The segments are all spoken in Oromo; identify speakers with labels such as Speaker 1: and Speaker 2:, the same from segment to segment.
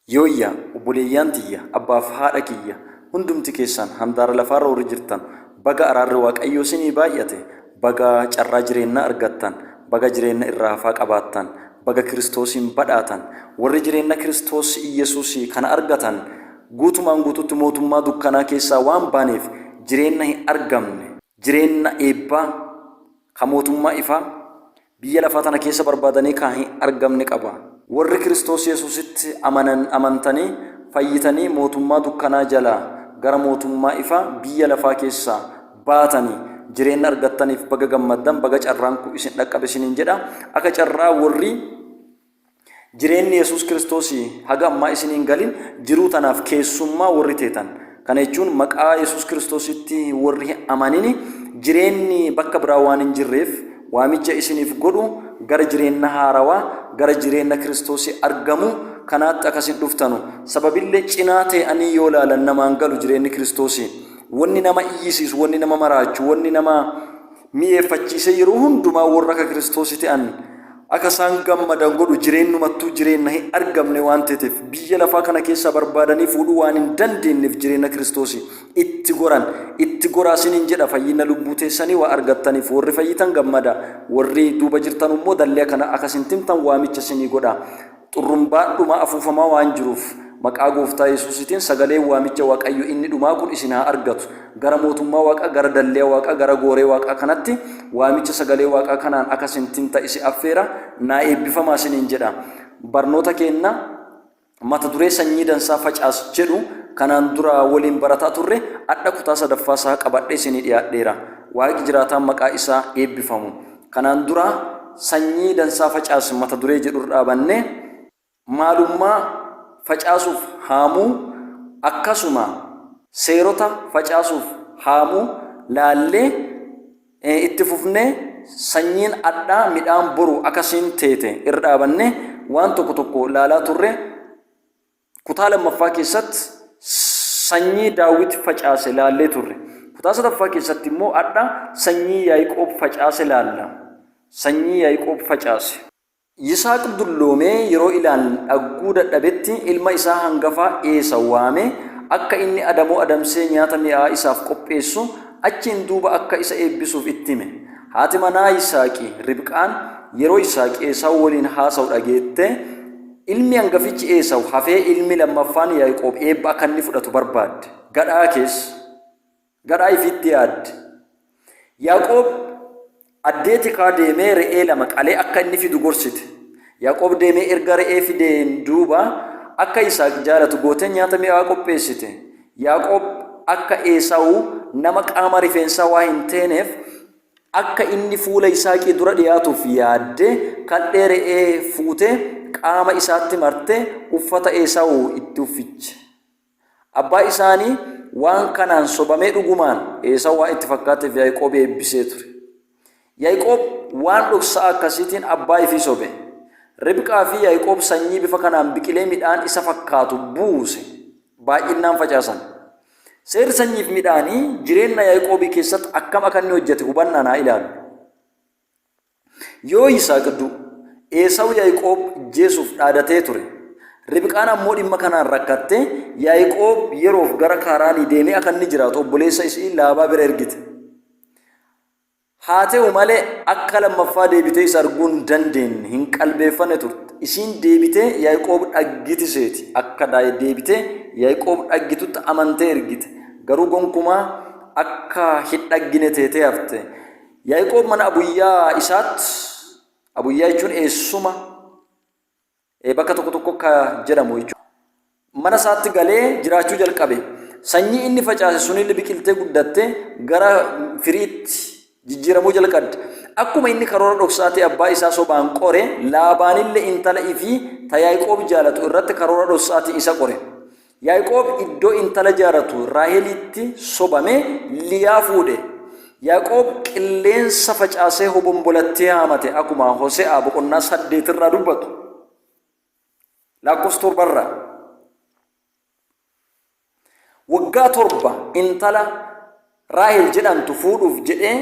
Speaker 1: Yooyyaa obboleeyyaan tiyya abbaaf haadha kiyya hundumti keessan handaara lafaarra warri jirtan baga araarri waaqayyoo isinii baay'ate baga carraa jireenyaa argattan baga jireenya irraa hafaa qabaattan baga kiristoosiin badhaatan warri jireenya kiristoos Iyesuusii kana argatan guutumaan guututti mootummaa dukkanaa keessaa waan baaneef jireenya hin argamne jireenya eebbaa kan mootummaa ifaa biyya lafaa tana keessa barbaadanii kan hin argamne qaba. Warri Kiristoos Yesuusitti amantanii fayyitanii mootummaa dukkanaa jalaa gara mootummaa ifaa biyya lafaa keessaa baatanii jireenya argattaniif baga gammaddan baga carraan kun isin dhaqqabe isiniin jedha. Akka carraa warri jireenyi Yesuus Kiristoos haga ammaa isiniin galin jiruu tanaaf keessummaa warri teetan. Kana jechuun maqaa Yesuus Kiristoositti warri amanini jireenyi bakka biraa waan hin jirreef waamicha isiniif godhu gara jireenya haarawaa gara jireenya Kiristoosii argamu kanaatti akkasin dhuftanu sababillee cinaa ta'anii yoo laalan namaan galu jireenyi Kiristoosii wanni nama iyyisiisu wanni nama maraachu wanni nama mi'eeffachiise yeroo hundumaa warra akka Kiristoosii ta'an akka isaan gammadan godhu jireenyumattuu jireenya hin argamne waan ta'eef biyya lafaa kana keessa barbaadanii fuudhuu waan hin dandeenyeef jireenya Kiristoosii itti goraasiniin jedha fayyina lubbuu teessanii waa argattaniif warri fayyitan gammada warri duuba jirtan immoo dallee kana akkasin timtan waamicha isinii godha xurrumbaadhuma afuufamaa waan jiruuf maqaa gooftaa Yesuusiitiin sagalee waamicha waaqayyo inni dhumaa kun isin haa argatu gara mootummaa waaqaa gara dallee waaqaa gara gooree waaqaa kanatti waamicha sagalee waaqaa kanaan akkasin timta isi affeera naa eebbifamaa isiniin jedha. Barnoota keenna mata duree sanyii dansaa facaas jedhu kanaan dura waliin barataa turre adda kutaa sadaffaa isaa qabadhee isinii dhiyaadheera. Waaqi jiraataan maqaa isaa eebbifamu. Kanaan dura sanyii dansaa facaas mata duree jedhu dhaabanne maalummaa facaasuuf haamuu akkasuma seerota facaasuuf haamuu laallee itti fufnee sanyiin addaa midhaan boru akkasiin teete irra dhaabanne waan tokko tokko laalaa turre kutaa lammaffaa keessatti sanyii Daawit facaase laallee turre kutaa sadaffaa keessatti immoo adda sanyii Yaaqoob facaase laalla sanyii Yaaqoob facaase. Yisaaq dulloomee yeroo ilaalan dhagguu dadhabetti ilma isaa hangafaa Eesaw waame akka inni adamoo adamsee nyaata mi'aa isaaf qopheessu achiin duuba akka isa eebbisuuf itti hime. Haati manaa Yisaaqi Ribqaan yeroo Yisaaq Eesaw waliin haasa'u dhageette ilmi hangafichi Eesaw hafee ilmi lammaffaan Yaaqoob eebba akka inni fudhatu barbaadde. Gadhaa ifitti yaadde. Yaaqoob addeeti kaa deemee re'ee lama qalee akka inni fidu gorsite. Yaaqoob deemee erga re'ee fideen duuba akka Yisaaq jaalatu gootee nyaata mi'aa qopheessite. Yaaqoob akka Eesaw nama qaama rifeensaa waa hin teeneef akka inni fuula Yisaaqii dura dhiyaatuuf yaadde kadhee re'ee fuutee qaama isaatti martee uffata Eesaw itti uffiche. Abbaa isaanii waan kanaan sobamee dhugumaan Eesaw waan itti fakkaateef Yaaqoob eebbisee ture. Yaaqoob waan dhoksaa akkasiitiin abbaa ifii sobe. Ribqaa fi Yaaqoob sanyii bifa kanaan biqilee midhaan isa fakkaatu buuse baay'inaan facaasan. Seerri sanyiif midhaanii jireenya Yaaqoobii keessatti akkam akka inni hojjete hubannaa naa ilaalu. Yoo Yisaaq Eesaw Yaaqoob jeesuuf dhaadatee ture. Ribqaan ammoo dhimma kanaan rakkattee Yaaqoob yeroof gara Kaaraanii deemee akka inni jiraatu obboleessa isii Laabaa bira ergite. Haa ta'u malee akka lammaffaa deebitee isa arguu hin dandeenye hin qalbeeffanne turte. Isiin deebitee Yaaqoob dhaggitiseeti. Akka deebitee Yaaqoob dhaggitutti amantee ergite. Garuu gonkumaa akka hin dhaggine teetee hafte. Yaaqoob mana abuyyaa isaatti abuyyaa jechuun eessuma bakka tokko tokko akka jedhamu jechuudha. Mana isaatti galee jiraachuu jalqabe. Sanyii inni facaase sunillee biqiltee guddattee gara firiitti jijjiiramuu jalqabde. Akkuma inni karoora dhoksaatee abbaa isaa sobaan qore Laabaanillee intala ifii ta Yaaqoob jaalatu irratti karoora dhoksaatii isa qore. Yaaqoob iddoo intala jaalatu Raahelitti sobame Liyaa fuudhe. Yaaqoob qilleensa facaasee hobombolatee haamate akkuma Hose'aa boqonnaa 8 irraa dubbatu. Lakkoofsa 7 irraa. Waggaa 7 intala Raahel jedhamtu fuudhuuf jedhee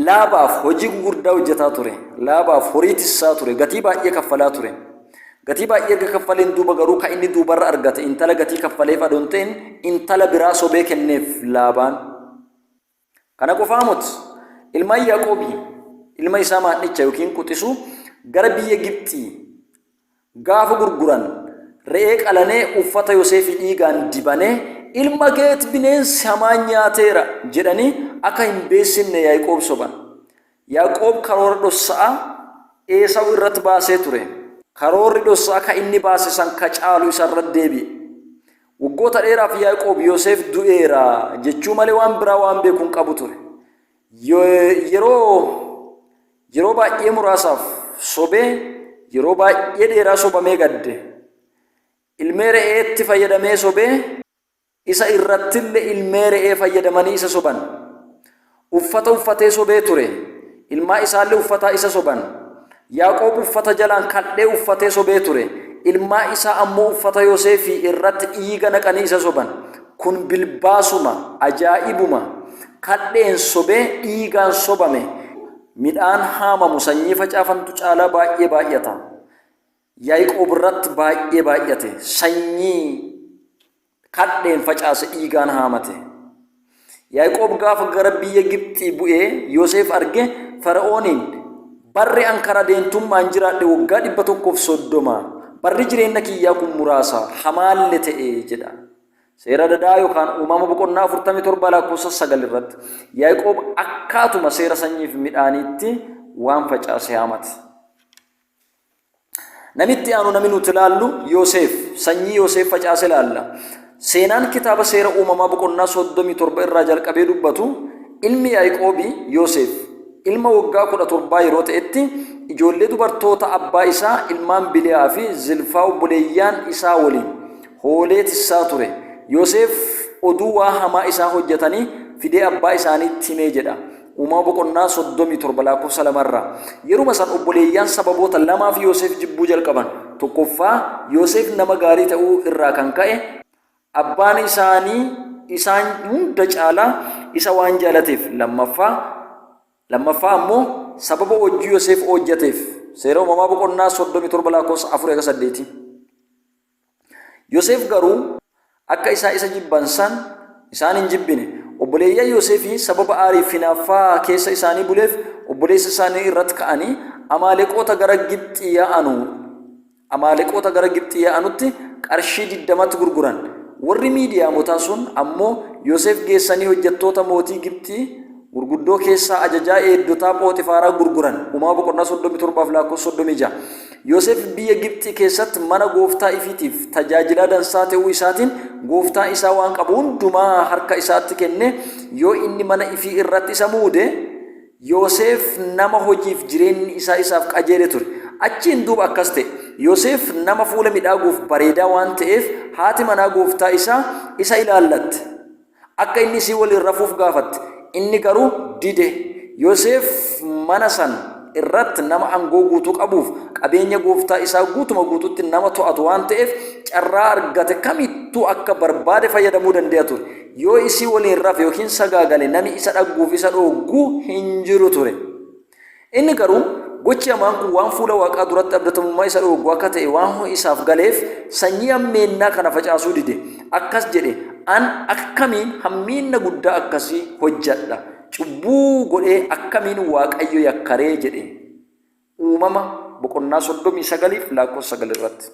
Speaker 1: Laabaaf hojii gurguddaa hojjetaa ture. Laabaaf horii tissaa ture. Gatii baay'ee kaffalaa ture. gatii baay'ee erga kaffaleen duuba garuu kan inni duubarra argate intala gatii kaffaleef adoon ta'in intala biraa sobee kenneef Laabaan. Kana qofaa miti ilmaan Yaaqoobii ilma isaa maadhicha yookiin quxisu gara biyya Gibxii gaafa gurguran re'ee qalanee uffata Yoosefii dhiigaan dibanii ilma keet bineensi hamaan nyaateera jedhanii akka hin beeksifne Yaaqoob soban. Yaaqoob karoora dhossa'a Esaw irratti baasee ture. Karoorri dhossa'a kan inni baase san ka caalu isarra deebi'e. Waggoota dheeraaf Yaaqoob Yoosef du'eera jechuu malee waan biraa waan beekuun qabu ture. Yeroo baay'ee muraasaaf sobee yeroo baay'ee dheeraa sobamee gadde. Ilmee re'eetti fayyadamee sobee isa irrattillee ilmee re'ee fayyadamanii isa soban. Uffata uffatee sobee ture. Ilmaa isaallee uffataa isa soban. Yaaqoob uffata jalaan kadhee uffatee sobee ture. Ilmaa isaa ammoo uffata Yoosefii irratti dhiiga naqanii isa soban. Kun bilbaasuma ajaa'ibuma kadheen sobee dhiigaan sobame. Midhaan haamamu sanyii facaafantu caalaa baay'ee baay'ata. Yaaqoob irratti baay'ee baay'ate. Sanyii kadheen facaase dhiigaan haamate. Yaaqoob gaafa gara biyya Gibxii bu'ee Yoosef arge Fara'ooniin barri ankara deentummaan jiraadhe waggaa 130 barri jireenya kiyyaa kun muraasa hamaalle ta'e jedha. Seera dadaa yookaan uumama boqonnaa 47 lakkoofsa 9 irratti Yaaqoob akkaatuma seera sanyiif midhaaniitti waan facaase haamate. Namitti aanu namni nuti ilaallu Yoosef sanyii Yoosef facaase ilaalla. Seenaan kitaaba seera uumamaa boqonnaa 37 irraa jalqabee dubbatu ilmi Yaaqoobii Yoosef ilma waggaa 17 yeroo ta'etti ijoollee dubartoota abbaa isaa ilmaan Biliyaa fi Zilfaa obboleeyyaan isaa waliin hoolee tissaa ture. Yoosef oduu waa hamaa isaa hojjetanii fidee abbaa isaaniitti himee jedha. Uumama boqonnaa 37 lakkoofsa 2 irraa yeruma san obboleeyyaan sababoota lamaaf Yoosef jibbuu jalqaban. Tokkoffaa Yoosef nama gaarii ta'uu irraa kan ka'e abbaan isaanii isaan hunda caalaa isa waan jaalateef. Lammaffaa ammoo sababa hojii Yoosef hojjeteef. Seera uumamaa boqonnaa 37 lakkoofsa 4-8. Yoosef garuu akka isa jibban san isaan hin jibbine. Obboleeyyan Yoosefii sababa aarii fi hinaaffaa keessa isaanii buleef obboleessa isaanii irratti ka'anii Amaaleqoota gara Gibxii yaa'anutti qarshii 20tti gurguran. Warri miidiyaamotaa sun ammoo Yoosef geessanii hojjettoota mootii Gibxii gurguddoo keessaa ajajaa eeddotaa Pooxifaaraa gurguran. Uumama boqonnaa 37 lakkoofsa 36. Yoosef biyya Gibxii keessatti mana gooftaa ifiitiif tajaajilaa dansaa ta'uu isaatiin gooftaa isaa waan qabu hundumaa harka isaatti kenne. Yoo inni mana ifii irratti isa muude Yoosef nama hojiif jireenyi isaa isaaf qajeele ture. Achiin duuba akkas ta'e. Yoosef nama fuula midhaaguuf bareedaa waan ta'eef haati manaa gooftaa isaa isa ilaallatte. Akka inni isii waliin rafuuf gaafatte. Inni garuu dide. Yoosef mana san irratti nama aangoo guutuu qabuuf qabeenya gooftaa isaa guutuma guutuutti nama to'atu waan ta'eef carraa argate kamittuu akka barbaade fayyadamuu danda'a ture. Yoo isii waliin rafe yookiin sagaagale nami isa dhagguuf isa dhooguu hin jiru ture. Inni garuu gochi hamaan kun waan fuula Waaqaa duratti abdatamummaa isa dhooguu akka ta'e waan isaaf galeef sanyii hammeennaa kana facaasuu dide. Akkas jedhe an akkamiin hammiinna guddaa akkasii hojjadha. Cubbuu godhee akkamiin Waaqayyo yakkaree jedhe. Uumama boqonnaa 39 lakkoofsa 9 irratti.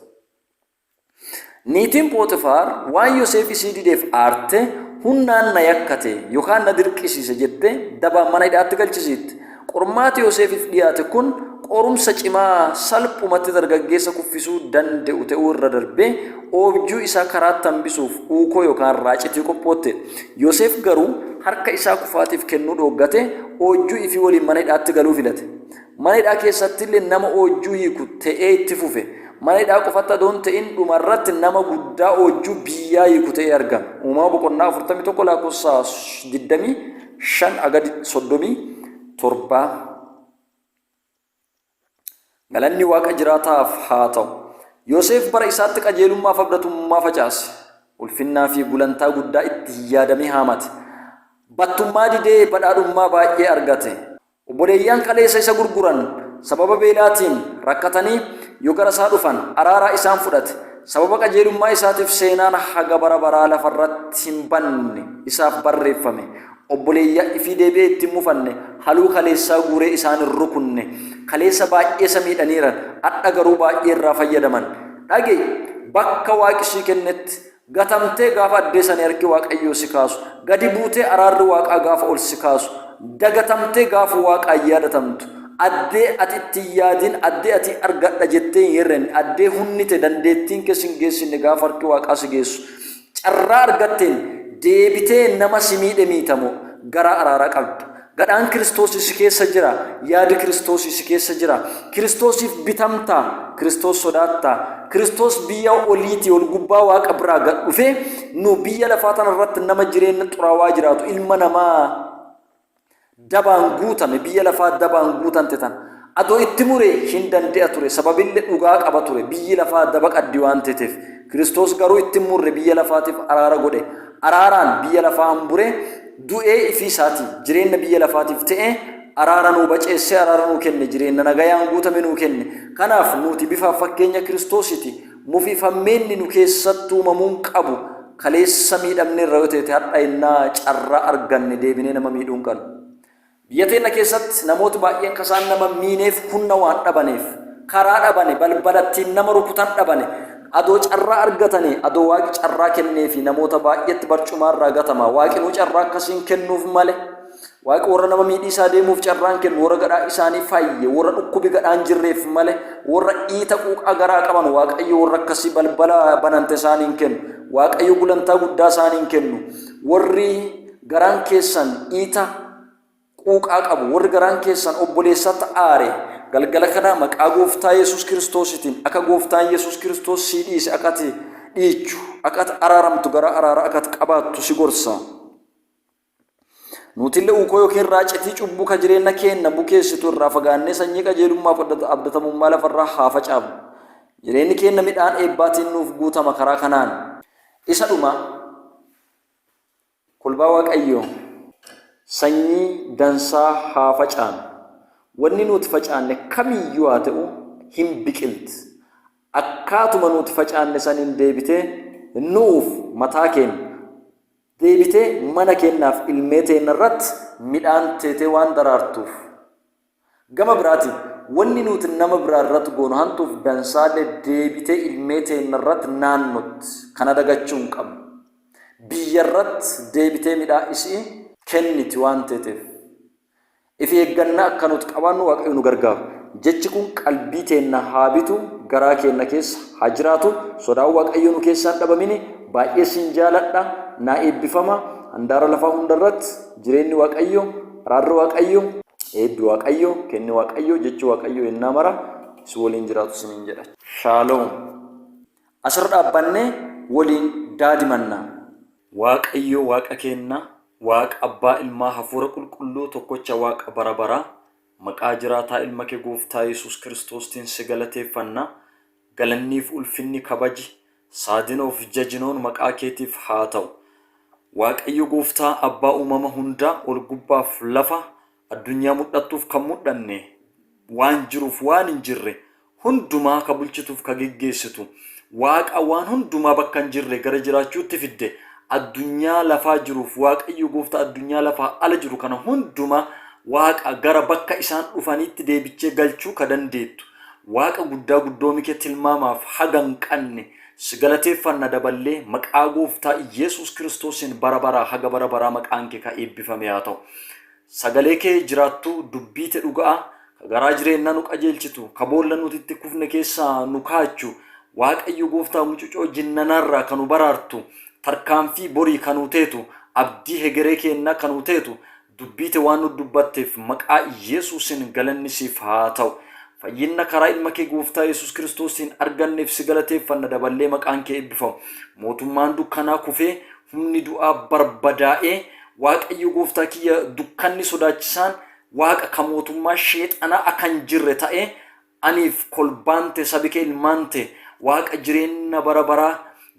Speaker 1: Niitiin Pooxifaar waan Yoosef isii dideef aarte humnaan na yakkate yookaan na dirqisiise jettee dabaan mana hidhaatti galchisiitti. Qormaati Yoosefiif dhiyaate kun qorumsa cimaa salphumatti dargaggeessa kuffisuu danda'u ta'uu irra darbee oobjuu isaa karaatti hambisuuf uukoo yookaan raacitii qophootte. Yoosef garuu harka isaa kufaatiif kennuu dhooggate oojjuu ifii waliin mana hidhaatti galuu filate. Mana hidhaa keessatti illee nama oojjuu hiiku ta'ee itti fufe. Mana hidhaa qofatti adoon ta'in dhumarratti nama guddaa oojjuu biyyaa hiiku ta'ee argame. Uumama boqonnaa 41 lakkoofsa 25-37. Galanni Waaqa jiraataaf haa ta'u. Yoosef bara isaatti qajeelummaa fi abdatummaa facaase. Ulfinnaa fi gulantaa guddaa itti yaadamee haamate. Battummaa didee badhaadhummaa baay'ee argate. Obboleeyyan kaleessa isa gurguran sababa beelaatiin rakkatanii yoo gara isaa dhufan araaraa isaan fudhate sababa qajeelummaa isaatiif seenaan haga bara baraa lafarratti hin banne isaaf barreeffame obboleeyyaa ifii deebi'ee itti mufanne haluu kaleessaa guuree isaan hin rukunne kaleessa baay'ee samiidhaniiran adha garuu baay'ee irraa fayyadaman dhage bakka waaqishii kennetti gatamtee gaafa addeessanii harki waaqayyoo si kaasu gadi buutee araarri waaqaa gaafa ol si kaasu dagatamtee gaafa waaqaa yaadatamtu addee ati itti yaadin addee ati argadha jettee hin hirren addee hunnite dandeettiin keessa hin geessine gaafa harki waaqaa si geessu carraa argatteen deebitee nama si miidhe miitamoo garaa araaraa qabda gadhaan Kiristoos si keessa jira yaadi Kiristoos si keessa jira Kiristoosiif bitamtaa Kiristoos sodaattaa Kiristoos biyya oliitii ol gubbaa waaqa biraa gad dhufee nu biyya lafaa tanarratti nama jireenya xuraawaa jiraatu ilma namaa dabaan guutame biyya lafaa dabaan guutamte tan adoo itti muree hin dande'a ture sababillee dhugaa qaba ture biyyi lafaa daba qaddi waan ta'eef Kiristoos garuu itti murre biyya lafaatiif araara godhe araaraan biyya lafaa hambure du'ee ifii isaati jireenya biyya lafaatiif ta'e araara nuu baceessee araara nuu kenne jireenya nagayaan guutame nuu kenne kanaaf nuti bifa fakkeenya Kiristoositi mufifammeenni nu keessatti uumamuun qabu kaleessa miidhamne irra yoo ta'e hadha innaa carraa arganne deebinee nama miidhuun qabu biyya teenya keessatti namoota baay'een kasaan nama miineef humna waan dhabaneef karaa dhabane balbalattiin nama rukutan dhabane adoo carraa argatanii adoo waaqi carraa kenneefi namoota baay'eetti barcumaarraa gatama waaqi nu carraa akkasiin kennuuf male waaqi warra nama miidhiisaa deemuuf carraan kennu warra gadhaa isaanii fayye warra dhukkubi gadhaan jirreef male warra dhiita quuqaa garaa qaban waaqayyo warra akkasii balbala banante isaaniin kennu waaqayyo gulantaa guddaa isaaniin kennu warri garaan keessan dhiita quuqaa qabu warri garaan keessan obboleessatti aare galgala kana maqaa gooftaa Yesuus Kiristoositiin akka gooftaan Yesuus Kiristoos si dhiise akkati dhiichu akkati araaramtu gara araara akkati qabaattu si gorsa nutillee ukoo yookiin raacitii cubbuu ka jireenya keenya bukeessitu irraa fagaannee sanyii qajeelummaaf abdatamummaa lafarraa haa facaafu jireenyi keenya midhaan eebbaatiin nuuf guutama karaa kanaan isa dhuma kolbaa waaqayyoo sanyii dansaa haa facaanu wanni nuti facaanne kamiyyuu haa ta'u hin biqilti akkaatuma nuti facaanne saniin deebitee nuuf mataa keenya deebitee mana keenyaaf ilmee teenya irratti midhaan teetee waan daraartuuf gama biraatiin wanni nuti nama biraa irratti goonu hantuuf dansaalee deebitee ilmee teenya irratti naannotti kana dagachuun qabnu biyya irratti deebitee midhaan isii kenniti waan teeteef ifi eeggannaa akka nuti qabaannu waaqayyo nu gargaaru jechi kun qalbii teenya haa bitu garaa keenya keessa haa jiraatu sodaan waaqayyo nu keessaan dhabamini baay'ee sin jaaladha naa eebbifama handaara lafaa hundarratti jireenyi waaqayyo araarri waaqayyo eebbi waaqayyo kenni waaqayyo jechi waaqayyo ennaa mara si waliin jiraatu siniin jedha shaaloom asirra dhaabbannee waliin daadimannaa waaqayyo waaqa keenna waaqa abbaa ilmaa hafuura qulqulluu tokkocha waaqa bara baraa maqaa jiraataa ilma kee gooftaa Yesuus Kiristoostiin si galateeffanna galanniif ulfinni kabaji saadinoof jajinoon maqaa keetiif haa ta'u waaqayyo gooftaa abbaa uumama hundaa ol gubbaaf lafa addunyaa mul'attuuf kan mul'anne waan jiruuf waan hin jirre hundumaa ka bulchituuf ka geggeessitu waaqa waan hundumaa bakka hin jirre gara jiraachuutti fidde addunyaa lafaa jiruuf waaqayyo gooftaa addunyaa lafaa ala jiru kana hundumaa waaqa gara bakka isaan dhufanitti deebichee galchuu ka dandeettu waaqa guddaa guddoomi kee tilmaamaaf hagan qanne si galateeffanna daballee maqaa gooftaa Yesuus Kiristoosiin bara baraa haga bara baraa maqaan kee ka eebbifame haa ta'u sagalee kee jiraattu dubbiite dhugaa ka garaa jireenyaa nu qajeelchitu ka boolla nutitti kufne keessaa nu kaachu waaqayyo gooftaa mucucoo jinnanarraa kanu baraartu tarkaanfii borii kanuu teetu abdii hegeree keenna kanuu teetu dubbiite waan nu dubbatteef maqaa Yesuusin galanni siif haa ta'u fayyinna karaa ilma kee gooftaa Yesuus Kiristoosiin arganneef si galateeffanna daballee maqaan kee eebbifamu mootummaan dukkanaa kufee humni du'aa barbadaa'ee waaqayyo gooftaa kiyya dukkanni sodaachisaan waaqa ka mootummaa sheexanaa akan jirre ta'e aniif kolbaante sabi kee ilmaante waaqa jireenya bara baraa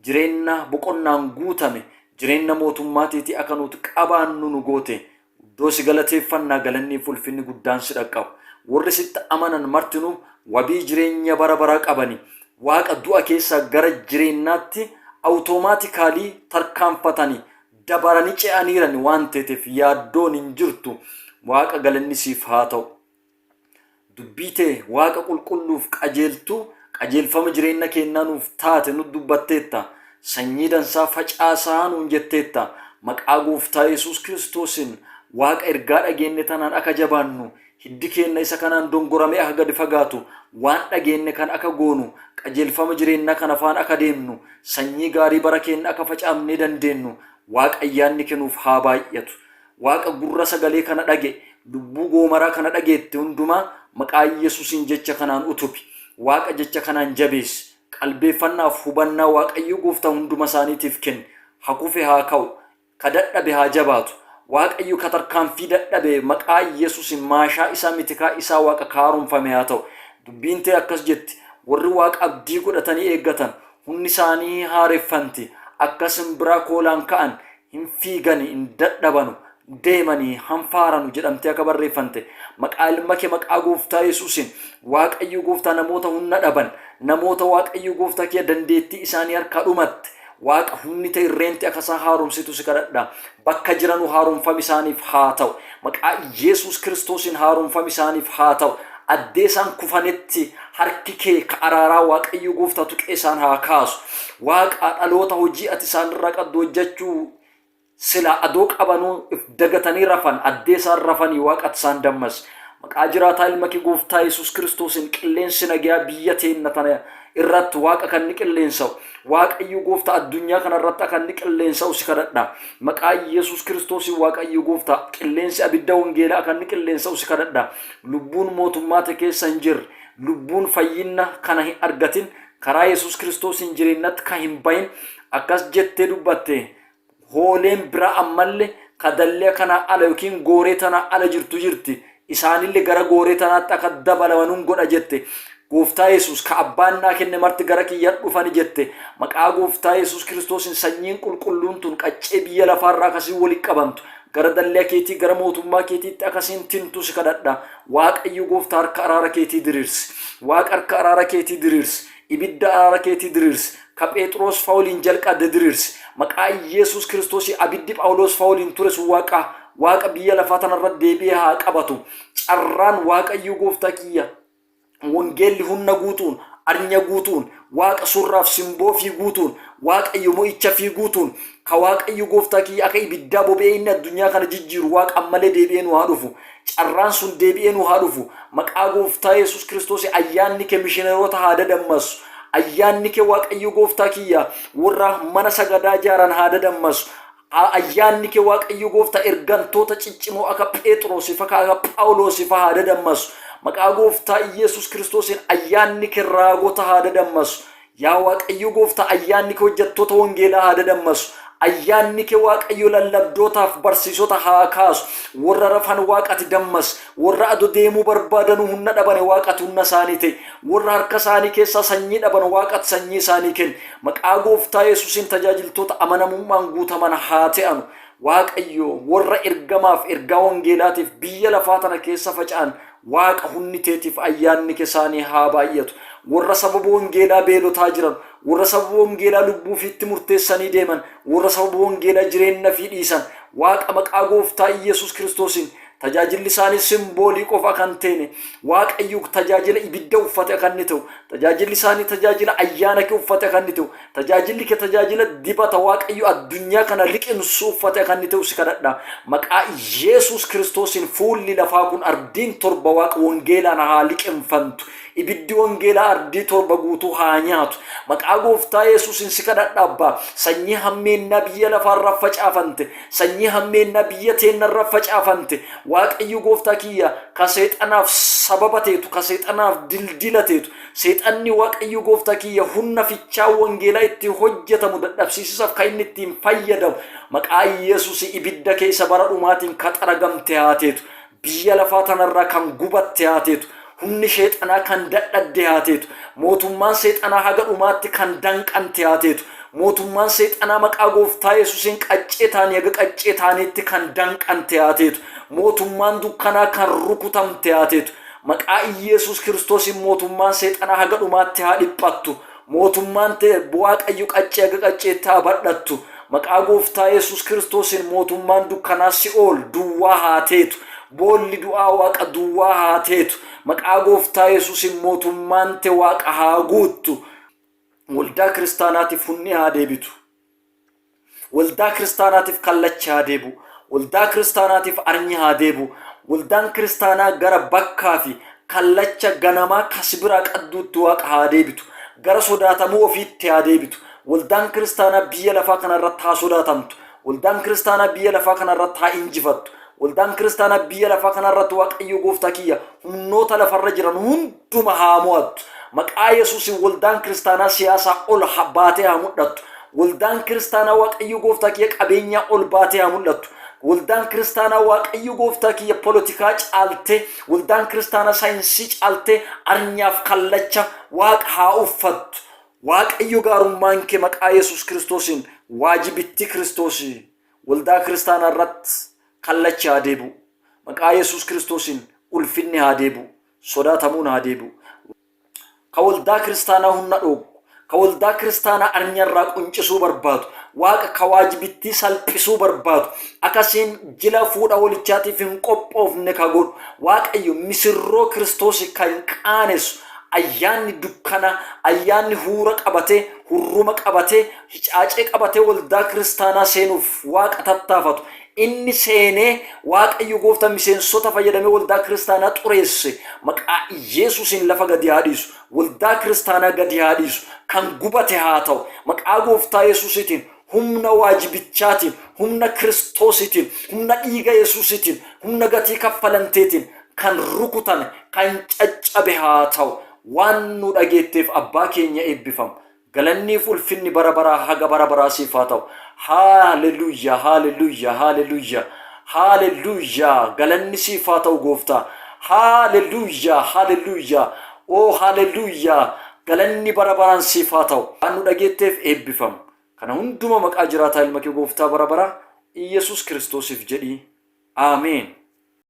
Speaker 1: jireenya boqonnaan guutame jireenya mootummaatii akka nuti qabaannu nu goote iddoo si galateeffannaa galanniif ulfinni guddaan si dhaqqabu warri sitti amanan martinuu wabii jireenya bara baraa qabani. Waaqa du'a keessaa gara jireenyaatti awutomaatikaalii tarkaanfatanii dabaranii ce'aniiran waan ta'eef yaaddoon hin jirtu. Waaqa galanni siif haa ta'u. Dubbii ta'e Waaqa qulqulluuf qajeeltuu qajeelfama jireenya keenyaa nuuf taate nu dubbatteetta. Sanyii dansaa facaasaa nuun jetteetta. Maqaa Gooftaa Yesuus Kiristoosiin Waaqa ergaa dhageenye tanaan akka jabaannu, hiddi keenya isa kanaan dongoramee akka gadi fagaatu, waan dhageenye kan akka goonu, qajeelfama jireenyaa kan afaan akka deemnu, sanyii gaarii bara keenya akka facaafnee dandeenyu Waaqa ayyaanni kennuuf haa baay'atu. Waaqa gurra sagalee kana dhage, lubbuu goomaraa kana dhageette hundumaa maqaa Yesuusiin jecha kanaan utubi. Waaqa jecha kanaan jabeessi. Qalbeeffannaaf hubannaa Waaqayyo Gooftaa hunduma isaaniitiif kenni. Hakuufe haa ka'u, ka dadhabe haa jabaatu. Waaqayyo ka tarkaanfii dadhabe maqaa Yesuusiin maashaa isaa mitikaa isaa Waaqa kaaromfame haa ta'u. Dubbiin ta'e akkas jetti, warri Waaqa abdii godhatanii eeggatan humni isaanii haareffanti. Akkasin biraa koolaan ka'an hin fiigani, hin dadhabanu, deemanii hanfaaranu jedhamtee akka barreeffante. Maqaa ilma kee maqaa Gooftaa Yesuusiin Waaqayyo Gooftaa namoota humna dhaban, namoota Waaqayyo Gooftaa kee dandeettii isaanii harkaa dhumatte, Waaqa humni ta'e irreenti akka isaan haaromsitu si kadhadha. Bakka jiranu haaromfam isaaniif haa ta'u. Maqaa Yesuus Kiristoosiin haaromfam isaaniif haa ta'u. Addee isaan kufanetti harki kee ka araaraa Waaqayyo Gooftaa tuqee isaan haa kaasu. Waaqa dhaloota hojii ati isaan irraa qabdu hojjechuu sila adoo qabanuu if dagatanii rafan, addee isaan rafanii Waaqatti isaan dammas. Maqaa jiraataa ilma kee Gooftaa Yesuus Kiristoosiin qilleensi nagaa biyya teenya tana irratti Waaqa kan ni qilleensa'u. Waaqayyo Gooftaa addunyaa kana irratti kan ni qilleensa'u si kadhadha. Maqaa Yesuus Kiristoosiin Waaqayyo Gooftaa qilleensi abidda wangeelaa kan ni qilleensa'u si kadhadha. Lubbuun mootummaa ta'e keessa hin jirre, lubbuun fayyina kana hin argatin, karaa Yesuus Kiristoosiin jireenyatti kan hin bahin akkas jettee dubbatte. Hooleen biraa ammallee kadallee kana ala yookiin gooree tana ala jirti. Isaanillee gara gooree tanaatti akka dabalamuun godha jette. Gooftaa Yesuus ka abbaan naa kenne marti gara kiyya dhufani jette. Maqaa Gooftaa Yesuus Kiristoosiin sanyiin qulqulluun tun qaccee biyya lafaarraa akkasiin walitti qabamtu. Gara dallee keetii gara mootummaa keetiitti akkasiin tintu si kadhadha. Waaqayyo Gooftaa harka araara keetii diriirsi. Waaqa harka araara keetii diriirsi. Ibidda araara keetii diriirsi. Ka Phexros Faawuliin jalqabde diriirsi. Maqaa Yesuus Kiristoosii abiddi Phaawulos Faawuliin ture sun Waaqa biyya lafaa tanarra deebi'ee haa qabatu. Carraan Waaqayyo Gooftaa kiyya wangeelli humna guutuun, arnya guutuun, Waaqa surraaf simboo fi guutuun, Waaqayyo mo'icha fi guutuun, ka Waaqayyo Gooftaa kiyya akka ibiddaa boba'ee inni addunyaa kana jijjiiru Waaqa ammalee deebi'ee nu haa dhufu. Carraan sun deebi'ee nu haa dhufu. Maqaa Gooftaa Yesuus Kiristoos ayyaanni kee mishineerota haa dadammasu. Ayyaanni kee Waaqayyo Gooftaa kiyya warra mana sagadaa ijaaran haa dadammasu. Ayyaanni kee Waaqayyo Gooftaa ergantoota ciccimoo akka Phexros fa akka Phaawulos fa haa dadammasu. Maqaa Gooftaa Yesuus Kiristoosiin ayyaanni kee raagota haa dadammasu. Yaa Waaqayyo Gooftaa ayyaanni kee hojjettoota wangeelaa haa dadammasu. Ayyaanni kee Waaqayyo lallabdootaaf barsiisota haa kaasu. Warra rafan Waaqatti dammas. Warra ado deemuu barbaadanuu humna dhabane Waaqatti humna isaanii ta'e. Warra harka isaanii keessaa sanyii dhaban Waaqatti sanyii isaanii kenni. Maqaa Gooftaa Yesuusiin tajaajiltoota amanamummaan guutaman haa ta'anu. Waaqayyo warra ergamaaf ergaa wangeelaatiif biyya lafaa tana keessa faca'an Waaqa humni teetiif ayyaanni kee isaanii haa baay'atu. Warra sababa wangeelaa beelotaa jiran, warra sababa wangeelaa lubbuu fiitti murteessanii deeman, warra sababa wangeelaa jireenya fi dhiisan Waaqa maqaa Gooftaa Yesuus Kiristoosiin tajaajilli isaanii simboolii qofa kan ta'e Waaqayyo tajaajila ibidda uffate kan inni ta'u, tajaajilli isaanii tajaajila ayyaana kee uffate kan inni ta'u, tajaajilli kee tajaajila dibata Waaqayyo addunyaa kana liqimsu uffate kan inni ta'u si kadhadha. Maqaa Yesuus Kiristoosiin fuulli lafaa kun ardiin torba Waaqa wangeelaan haa liqimfantu. Ibiddi wangeelaa ardii torba guutuu haa nyaatu. Maqaa Gooftaa Yesuusiin si kadhadha Abbaa. Sanyii hammeennaa biyya lafaarra facaafante, sanyii hammeennaa biyya teenyarra facaafante Waaqayyo Gooftaa kiyya ka seexanaaf sababa teetu, ka seexanaaf dildila teetu, seexanni Waaqayyo Gooftaa kiyya humna fichaa wangeelaa itti hojjetamu dadhabsiisuuf kan inni ittiin fayyadamu maqaa Yesuus ibidda keessa bara dhumaatiin ka xaragamte haa teetu. Biyya lafaa tanarraa kan gubatte haa teetu. Humni sheexanaa kan dadhabde haa teetu. Mootummaan seexanaa haga dhumaatti kan danqante haa teetu. Mootummaan seexanaa maqaa Gooftaa Yesuusiin qaccee taanii haga qaccee taaniitti kan danqante haa teetu. Mootummaan dukkanaa kan rukutamte haa teetu. Maqaa Yesuus Kiristoosiin mootummaan seexanaa haga dhumaatti haa dhiphattu. Mootummaan Waaqayyo qaccee haga qacceetti haa badhattu. Maqaa Gooftaa Yesuus Kiristoosiin mootummaan dukkanaa Si'ool duwwaa haa teetu. Boolli du'aa Waaqa duwwaa haa teetu. Maqaa Gooftaa Yesuusiin mootummaan Waaqa haa guuttu. Waldaa kiristaanaatiif hunni haa deebitu. Waldaa kiristaanaatiif kallachi haa deebu. Waldaa kiristaanaatiif arnyi haa deebu. Waldaan kiristaanaa gara bakkaa fi kallacha ganamaa kasbiraa qadduutti Waaqa haa deebitu. Gara sodaatamuu ofiitti haa deebitu. Waldaan kiristaanaa biyya lafaa kanarratti haa sodaatamtu. Waldaan kiristaanaa biyya lafaa kanarratti haa injifattu. Waldaan kiristaanaa biyya lafaa kanarratti Waaqayyo Gooftaa kiyya humnoota lafarra jiran hunduma haa mo'attu. Maqaa Yesuusiin waldaan kiristaanaa siyaasaa ol baatee haa mul'attu. Waldaan kiristaanaa Waaqayyo Gooftaa kiyya qabeenyaa ol baatee haa mul'attu. Waldaan kiristaanaa Waaqayyo Gooftaa kiyya poolitikaa caaltee, waldaan kiristaanaa saayinsii caaltee arnyaaf kallacha Waaqa haa uffattu. Waaqayyo gaarummaan kee maqaa Yesuus Kiristoosiin waajibitti Kiristoosii waldaa kiristaanaa irratti kallachi haa deebu. Maqaa Yesuus Kiristoosiin ulfinni haa deebu. Sodaatamuun haa deebu. Ka waldaa kiristaanaa humna dhoobu, ka waldaa kiristaanaa arnyarraa quncisuu barbaadu, Waaqa ka waajibitti salphisuu barbaadu, akkasiin jila fuudha walichaatiif hin qophoofne ka godhu, Waaqayyo misirroo Kiristoos kan qaanessu, ayyaanni dukkana, ayyaanni huura qabatee, hurruma qabatee, hicaacee qabatee waldaa kiristaanaa seenuuf Waaqa tattaafatu. Inni seenee Waaqayyo Gooftaa miseensota fayyadamee waldaa kiristaanaa xureesse. Maqaa Yesuusiin lafa gadi haa dhiisu. Waldaa kiristaanaa gadi haa dhiisu. Kan gubate haa ta'u. Maqaa Gooftaa Yesuusiitiin, humna waajibichaatiin, humna Kiristoosiitiin, humna dhiiga Yesuusiitiin, humna gatii kaffalanteetiin kan rukutame, kan caccabe haa ta'u. Waan nu dhageetteef abbaa keenya eebbifamu. Galanniif ulfinni bara baraa haga bara baraa siif haa ta'u. Hallelujah, hallelujah, hallelujah, hallelujah. Galanni siif haa ta'u Gooftaa. Hallelujah, hallelujah. Oh hallelujah. Galanni bara baraan siif haa ta'u. Waan nu dhageetteef eebbifamu. Kana hunduma maqaa jiraataa ilma kee Gooftaa bara baraa Yesuus Kiristoosiif jedhi. Ameen.